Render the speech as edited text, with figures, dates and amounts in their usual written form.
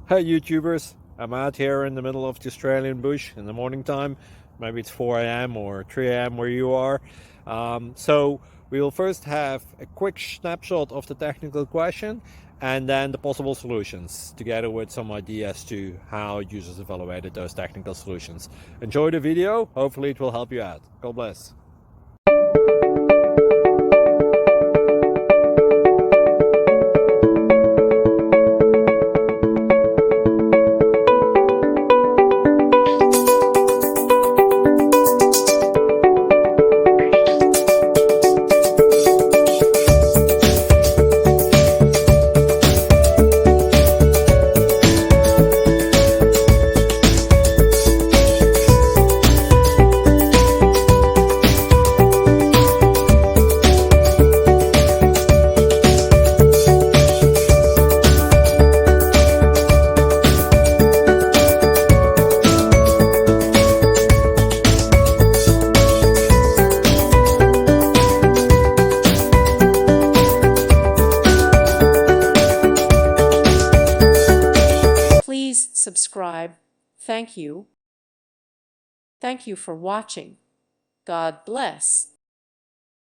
Hey YouTubers, I'm out here in the middle of the Australian bush in the morning time. Maybe it's 4 a.m. or 3 a.m. where you are. So we will first have a quick snapshot of the technical question and then the possible solutions, together with some ideas to how users evaluated those technical solutions. Enjoy the video, hopefully it will help you out. God bless. Please subscribe. Thank you. Thank you for watching. God bless.